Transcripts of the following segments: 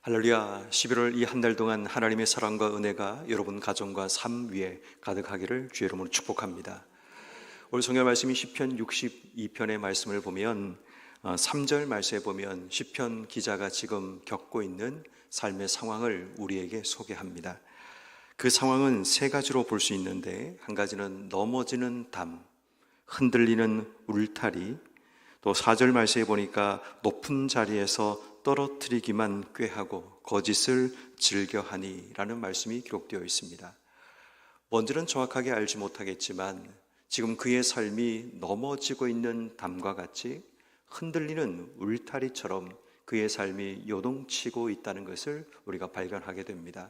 할렐루야. 11월 이 한 달 동안 하나님의 사랑과 은혜가 여러분 가정과 삶 위에 가득하기를 주의 이름으로 축복합니다. 오늘 성경 말씀이 시편 62편의 말씀을 보면 3절 말씀에 보면 시편 기자가 지금 겪고 있는 삶의 상황을 우리에게 소개합니다. 그 상황은 세 가지로 볼 수 있는데, 한 가지는 넘어지는 담, 흔들리는 울타리, 또 4절 말씀에 보니까 높은 자리에서 떨어뜨리기만 꾀하고 거짓을 즐겨하니 라는 말씀이 기록되어 있습니다. 뭔지는 정확하게 알지 못하겠지만 지금 그의 삶이 넘어지고 있는 담과 같이 흔들리는 울타리처럼 그의 삶이 요동치고 있다는 것을 우리가 발견하게 됩니다.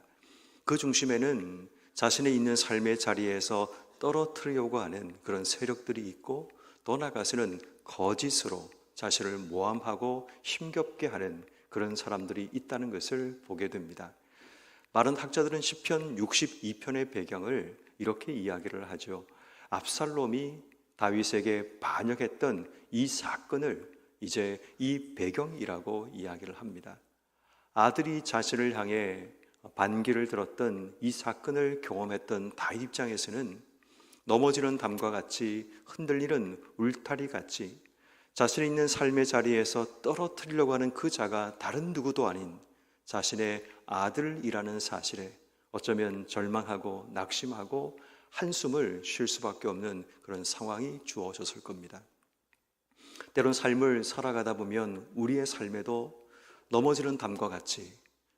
그 중심에는 자신의 있는 삶의 자리에서 떨어뜨리려고 하는 그런 세력들이 있고, 더 나아가서는 거짓으로 자신을 모함하고 힘겹게 하는 그런 사람들이 있다는 것을 보게 됩니다. 많은 학자들은 시편 62편의 배경을 이렇게 이야기를 하죠. 압살롬이 다윗에게 반역했던 이 사건을 이제 이 배경이라고 이야기를 합니다. 아들이 자신을 향해 반기를 들었던 이 사건을 경험했던 다윗 입장에서는 넘어지는 담과 같이 흔들리는 울타리 같이 자신이 있는 삶의 자리에서 떨어뜨리려고 하는 그 자가 다른 누구도 아닌 자신의 아들이라는 사실에 어쩌면 절망하고 낙심하고 한숨을 쉴 수밖에 없는 그런 상황이 주어졌을 겁니다. 때론 삶을 살아가다 보면 우리의 삶에도 넘어지는 담과 같이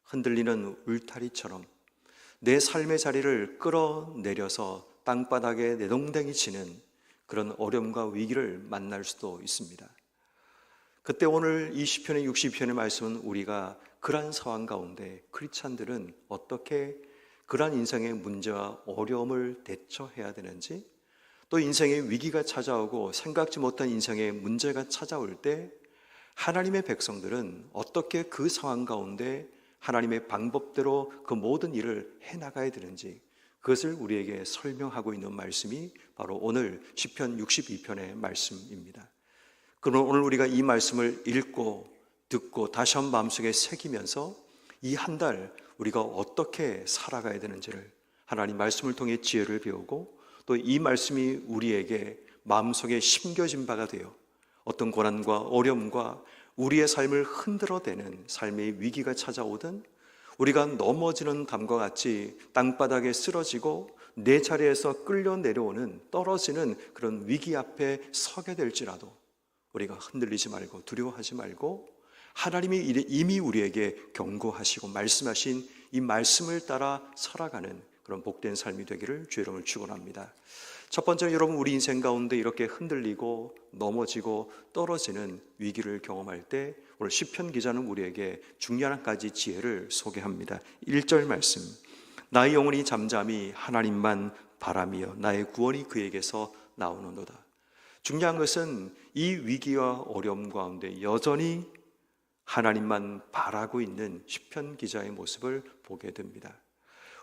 흔들리는 울타리처럼 내 삶의 자리를 끌어내려서 땅바닥에 내동댕이 치는 그런 어려움과 위기를 만날 수도 있습니다. 그때 오늘 이 시편의 60편의 말씀은 우리가 그러한 상황 가운데 크리스찬들은 어떻게 그러한 인생의 문제와 어려움을 대처해야 되는지, 또 인생의 위기가 찾아오고 생각지 못한 인생의 문제가 찾아올 때 하나님의 백성들은 어떻게 그 상황 가운데 하나님의 방법대로 그 모든 일을 해나가야 되는지, 그것을 우리에게 설명하고 있는 말씀이 바로 오늘 시편 62편의 말씀입니다. 그럼 오늘 우리가 이 말씀을 읽고 듣고 다시 한번 마음속에 새기면서 이 한 달 우리가 어떻게 살아가야 되는지를 하나님 말씀을 통해 지혜를 배우고, 또 이 말씀이 우리에게 마음속에 심겨진 바가 되어 어떤 고난과 어려움과 우리의 삶을 흔들어대는 삶의 위기가 찾아오든, 우리가 넘어지는 담과 같이 땅바닥에 쓰러지고 내 자리에서 끌려 내려오는 떨어지는 그런 위기 앞에 서게 될지라도 우리가 흔들리지 말고 두려워하지 말고 하나님이 이미 우리에게 경고하시고 말씀하신 이 말씀을 따라 살아가는 그런 복된 삶이 되기를 주의 이름으로 축원합니다. 첫 번째는 여러분, 우리 인생 가운데 이렇게 흔들리고 넘어지고 떨어지는 위기를 경험할 때 오늘 시편 기자는 우리에게 중요한 한 가지 지혜를 소개합니다. 1절 말씀, 나의 영혼이 잠잠히 하나님만 바라며 나의 구원이 그에게서 나오는도다. 중요한 것은 이 위기와 어려움 가운데 여전히 하나님만 바라고 있는 시편 기자의 모습을 보게 됩니다.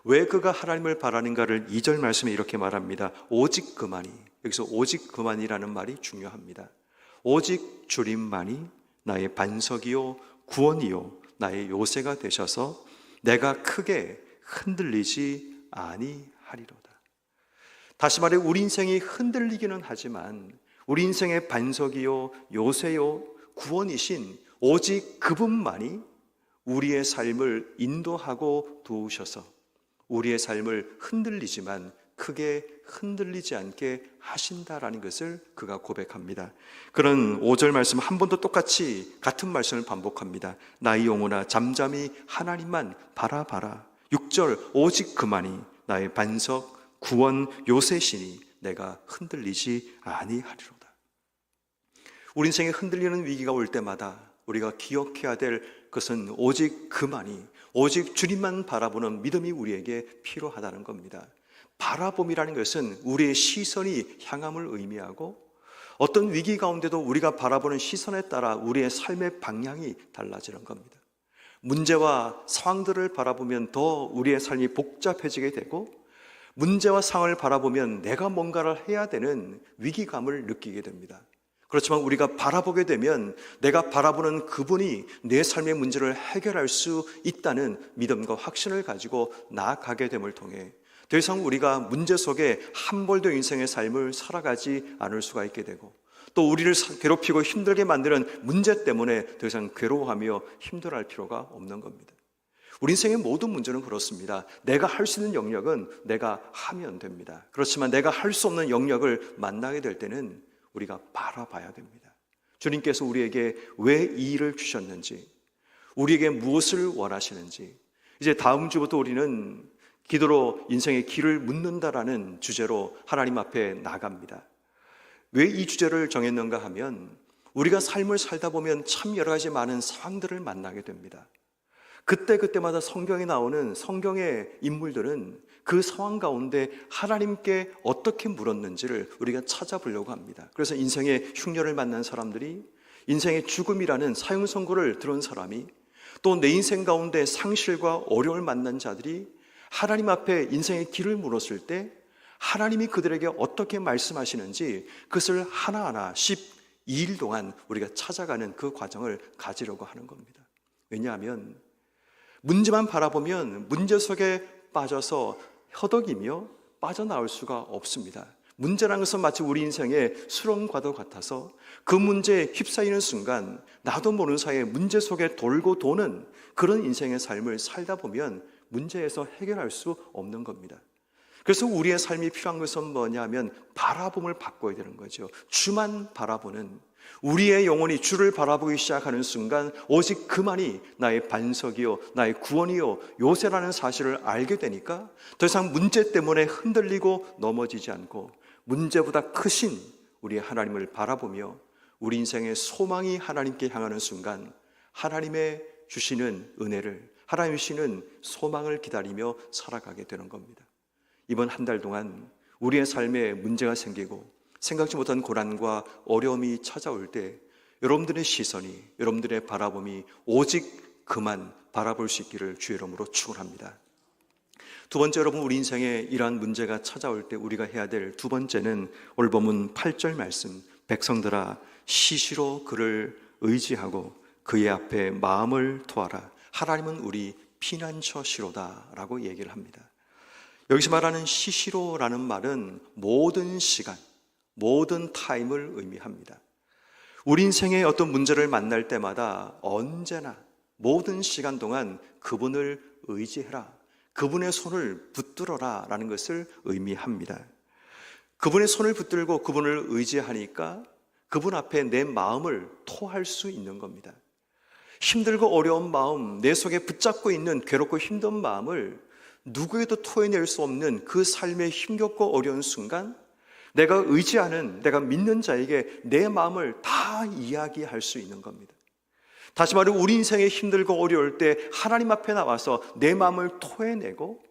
왜 그가 하나님을 바라는가를 2절 말씀에 이렇게 말합니다. 오직 그만이, 여기서 오직 그만이라는 말이 중요합니다. 오직 주님만이 나의 반석이요 구원이요 나의 요새가 되셔서 내가 크게 흔들리지 아니하리로다. 다시 말해, 우리 인생이 흔들리기는 하지만 우리 인생의 반석이요 요새요 구원이신 오직 그분만이 우리의 삶을 인도하고 도우셔서 우리의 삶을 흔들리지만 크게 흔들리지 않게 하신다라는 것을 그가 고백합니다. 그런 5절 말씀 한 번 더 똑같이 같은 말씀을 반복합니다. 나의 영혼아 잠잠히 하나님만 바라봐라. 6절 오직 그만이 나의 반석 구원 요새시니 내가 흔들리지 아니하리로다. 우리 인생에 흔들리는 위기가 올 때마다 우리가 기억해야 될 것은 오직 그만이, 오직 주님만 바라보는 믿음이 우리에게 필요하다는 겁니다. 바라봄이라는 것은 우리의 시선이 향함을 의미하고, 어떤 위기 가운데도 우리가 바라보는 시선에 따라 우리의 삶의 방향이 달라지는 겁니다. 문제와 상황들을 바라보면 더 우리의 삶이 복잡해지게 되고, 문제와 상황을 바라보면 내가 뭔가를 해야 되는 위기감을 느끼게 됩니다. 그렇지만 우리가 바라보게 되면 내가 바라보는 그분이 내 삶의 문제를 해결할 수 있다는 믿음과 확신을 가지고 나아가게 됨을 통해 더 이상 우리가 문제 속에 함몰된 인생의 삶을 살아가지 않을 수가 있게 되고, 또 우리를 괴롭히고 힘들게 만드는 문제 때문에 더 이상 괴로워하며 힘들어할 필요가 없는 겁니다. 우리 인생의 모든 문제는 그렇습니다. 내가 할 수 있는 영역은 내가 하면 됩니다. 그렇지만 내가 할 수 없는 영역을 만나게 될 때는 우리가 바라봐야 됩니다. 주님께서 우리에게 왜 이 일을 주셨는지, 우리에게 무엇을 원하시는지, 이제 다음 주부터 우리는 기도로 인생의 길을 묻는다라는 주제로 하나님 앞에 나갑니다. 왜 이 주제를 정했는가 하면 우리가 삶을 살다 보면 참 여러 가지 많은 상황들을 만나게 됩니다. 그때마다 성경에 나오는 성경의 인물들은 그 상황 가운데 하나님께 어떻게 물었는지를 우리가 찾아보려고 합니다. 그래서 인생의 흉년을 만난 사람들이, 인생의 죽음이라는 사형 선고를 들은 사람이, 또 내 인생 가운데 상실과 어려움을 만난 자들이 하나님 앞에 인생의 길을 물었을 때 하나님이 그들에게 어떻게 말씀하시는지 그것을 하나하나 12일 동안 우리가 찾아가는 그 과정을 가지려고 하는 겁니다. 왜냐하면 문제만 바라보면 문제 속에 빠져서 허덕이며 빠져나올 수가 없습니다. 문제라는 것은 마치 우리 인생의 수렁과도 같아서 그 문제에 휩싸이는 순간 나도 모르는 사이에 문제 속에 돌고 도는 그런 인생의 삶을 살다 보면 문제에서 해결할 수 없는 겁니다. 그래서 우리의 삶이 필요한 것은 뭐냐면 바라봄을 바꿔야 되는 거죠. 주만 바라보는, 우리의 영혼이 주를 바라보기 시작하는 순간 오직 그만이 나의 반석이요 나의 구원이요 요새라는 사실을 알게 되니까 더 이상 문제 때문에 흔들리고 넘어지지 않고 문제보다 크신 우리의 하나님을 바라보며 우리 인생의 소망이 하나님께 향하는 순간 하나님의 주시는 은혜를, 하나님 주시는 소망을 기다리며 살아가게 되는 겁니다. 이번 한 달 동안 우리의 삶에 문제가 생기고 생각지 못한 고난과 어려움이 찾아올 때 여러분들의 시선이, 여러분들의 바라봄이 오직 그만 바라볼 수 있기를 주의 이름으로 축원합니다. 두 번째, 여러분, 우리 인생에 이러한 문제가 찾아올 때 우리가 해야 될 두 번째는 오늘 본문 8절 말씀, 백성들아 시시로 그를 의지하고 그의 앞에 마음을 토하라. 하나님은 우리 피난처시로다 라고 얘기를 합니다. 여기서 말하는 시시로라는 말은 모든 시간, 모든 타임을 의미합니다. 우리 인생의 어떤 문제를 만날 때마다 언제나 모든 시간 동안 그분을 의지해라, 그분의 손을 붙들어라 라는 것을 의미합니다. 그분의 손을 붙들고 그분을 의지하니까 그분 앞에 내 마음을 토할 수 있는 겁니다. 힘들고 어려운 마음, 내 속에 붙잡고 있는 괴롭고 힘든 마음을 누구에도 토해낼 수 없는 그 삶의 힘겹고 어려운 순간 내가 의지하는, 내가 믿는 자에게 내 마음을 다 이야기할 수 있는 겁니다. 다시 말해 우리 인생에 힘들고 어려울 때 하나님 앞에 나와서 내 마음을 토해내고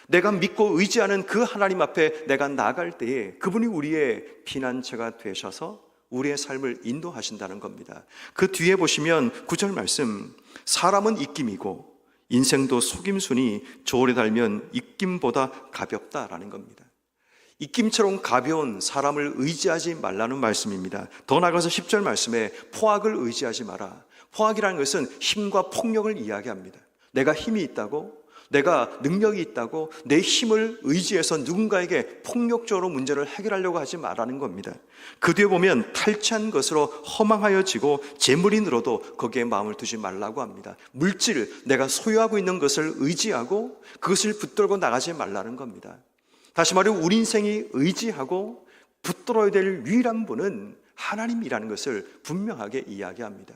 내가 믿고 의지하는 그 하나님 앞에 내가 나갈 때에 그분이 우리의 피난처가 되셔서 우리의 삶을 인도하신다는 겁니다. 그 뒤에 보시면 9절 말씀, 사람은 입김이고 인생도 속임수니 저울에 달면 입김보다 가볍다라는 겁니다. 입김처럼 가벼운 사람을 의지하지 말라는 말씀입니다. 더 나아가서 10절 말씀에 포악을 의지하지 마라. 포악이라는 것은 힘과 폭력을 이야기합니다. 내가 힘이 있다고, 내가 능력이 있다고 내 힘을 의지해서 누군가에게 폭력적으로 문제를 해결하려고 하지 말라는 겁니다. 그 뒤에 보면 탈취한 것으로 허망하여지고 재물이 늘어도 거기에 마음을 두지 말라고 합니다. 물질, 내가 소유하고 있는 것을 의지하고 그것을 붙들고 나가지 말라는 겁니다. 다시 말해 우리 인생이 의지하고 붙들어야 될 유일한 분은 하나님이라는 것을 분명하게 이야기합니다.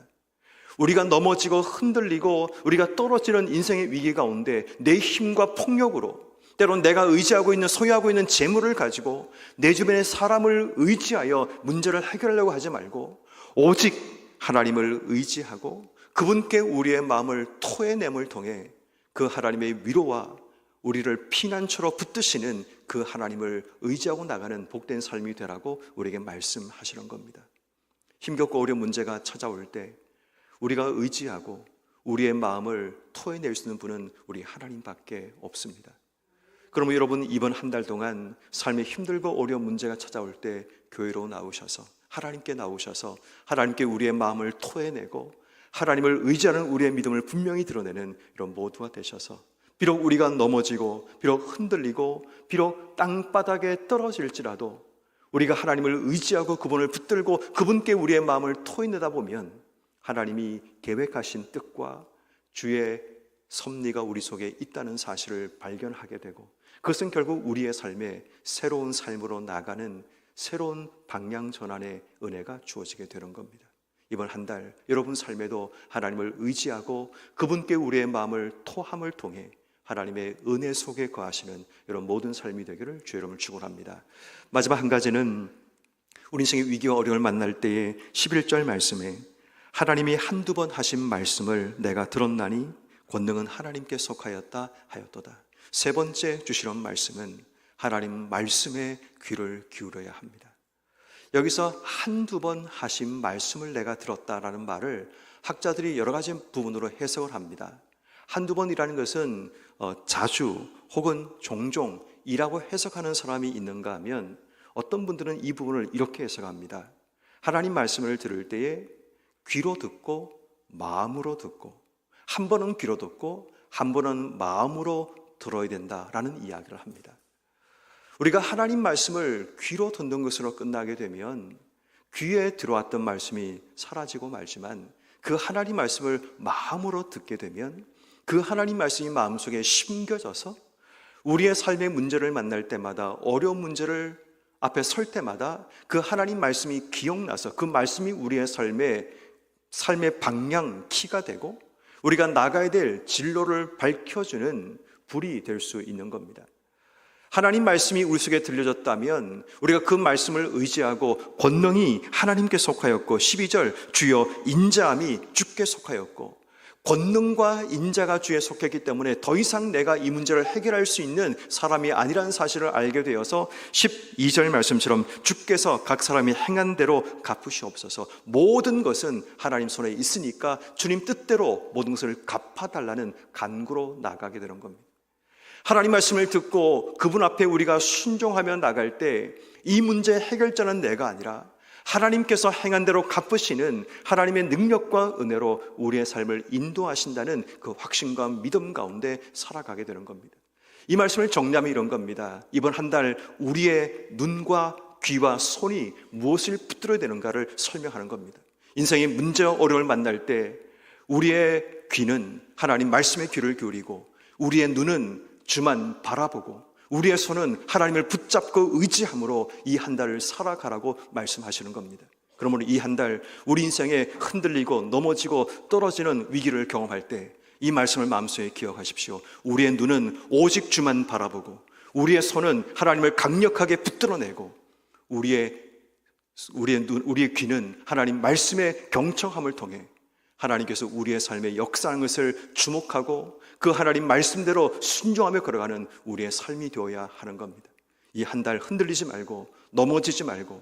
우리가 넘어지고 흔들리고 우리가 떨어지는 인생의 위기 가운데 내 힘과 폭력으로, 때론 내가 의지하고 있는, 소유하고 있는 재물을 가지고 내 주변의 사람을 의지하여 문제를 해결하려고 하지 말고 오직 하나님을 의지하고 그분께 우리의 마음을 토해냄을 통해 그 하나님의 위로와 우리를 피난처로 붙드시는 그 하나님을 의지하고 나가는 복된 삶이 되라고 우리에게 말씀하시는 겁니다. 힘겹고 어려운 문제가 찾아올 때 우리가 의지하고 우리의 마음을 토해낼 수 있는 분은 우리 하나님밖에 없습니다. 그러면 여러분 이번 한 달 동안 삶에 힘들고 어려운 문제가 찾아올 때 교회로 나오셔서 하나님께 나오셔서 하나님께 우리의 마음을 토해내고 하나님을 의지하는 우리의 믿음을 분명히 드러내는 이런 모두가 되셔서 비록 우리가 넘어지고 비록 흔들리고 비록 땅바닥에 떨어질지라도 우리가 하나님을 의지하고 그분을 붙들고 그분께 우리의 마음을 토해내다 보면 하나님이 계획하신 뜻과 주의 섭리가 우리 속에 있다는 사실을 발견하게 되고 그것은 결국 우리의 삶에 새로운 삶으로 나가는 새로운 방향 전환의 은혜가 주어지게 되는 겁니다. 이번 한 달 여러분 삶에도 하나님을 의지하고 그분께 우리의 마음을 토함을 통해 하나님의 은혜 속에 거하시는 이런 모든 삶이 되기를 주의 이름으로 축원합니다. 마지막 한 가지는 우리 인생의 위기와 어려움을 만날 때의 11절 말씀에 하나님이 한두 번 하신 말씀을 내가 들었나니 권능은 하나님께 속하였다 하였도다. 세 번째 주시는 말씀은 하나님 말씀에 귀를 기울여야 합니다. 여기서 한두 번 하신 말씀을 내가 들었다라는 말을 학자들이 여러 가지 부분으로 해석을 합니다. 한두 번이라는 것은 자주 혹은 종종이라고 해석하는 사람이 있는가 하면 어떤 분들은 이 부분을 이렇게 해석합니다. 하나님 말씀을 들을 때에 귀로 듣고 마음으로 듣고 한 번은 귀로 듣고 한 번은 마음으로 들어야 된다라는 이야기를 합니다. 우리가 하나님 말씀을 귀로 듣는 것으로 끝나게 되면 귀에 들어왔던 말씀이 사라지고 말지만 그 하나님 말씀을 마음으로 듣게 되면 그 하나님 말씀이 마음속에 심겨져서 우리의 삶의 문제를 만날 때마다 어려운 문제를 앞에 설 때마다 그 하나님 말씀이 기억나서 그 말씀이 우리의 삶의 방향 키가 되고 우리가 나가야 될 진로를 밝혀주는 불이 될 수 있는 겁니다. 하나님 말씀이 우리 속에 들려졌다면 우리가 그 말씀을 의지하고 권능이 하나님께 속하였고 12절 주여 인자함이 주께 속하였고 권능과 인자가 주에 속했기 때문에 더 이상 내가 이 문제를 해결할 수 있는 사람이 아니라는 사실을 알게 되어서 12절 말씀처럼 주께서 각 사람이 행한 대로 갚으시옵소서. 모든 것은 하나님 손에 있으니까 주님 뜻대로 모든 것을 갚아달라는 간구로 나가게 되는 겁니다. 하나님 말씀을 듣고 그분 앞에 우리가 순종하며 나갈 때 이 문제의 해결자는 내가 아니라 하나님께서 행한 대로 갚으시는 하나님의 능력과 은혜로 우리의 삶을 인도하신다는 그 확신과 믿음 가운데 살아가게 되는 겁니다. 이 말씀을 정리하면 이런 겁니다. 이번 한 달 우리의 눈과 귀와 손이 무엇을 붙들어야 되는가를 설명하는 겁니다. 인생의 문제와 어려움을 만날 때 우리의 귀는 하나님 말씀에 귀를 기울이고 우리의 눈은 주만 바라보고 우리의 손은 하나님을 붙잡고 의지함으로 이 한 달을 살아가라고 말씀하시는 겁니다. 그러므로 이 한 달 우리 인생에 흔들리고 넘어지고 떨어지는 위기를 경험할 때 이 말씀을 마음속에 기억하십시오. 우리의 눈은 오직 주만 바라보고 우리의 손은 하나님을 강력하게 붙들어내고 우리의 귀는 하나님 말씀의 경청함을 통해 하나님께서 우리의 삶에 역사하는 것을 주목하고 그 하나님 말씀대로 순종하며 걸어가는 우리의 삶이 되어야 하는 겁니다. 이 한 달 흔들리지 말고 넘어지지 말고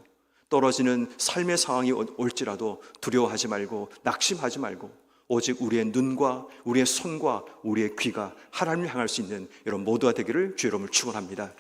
떨어지는 삶의 상황이 올지라도 두려워하지 말고 낙심하지 말고 오직 우리의 눈과 우리의 손과 우리의 귀가 하나님을 향할 수 있는 이런 모두가 되기를 주의 이름으로 축원합니다.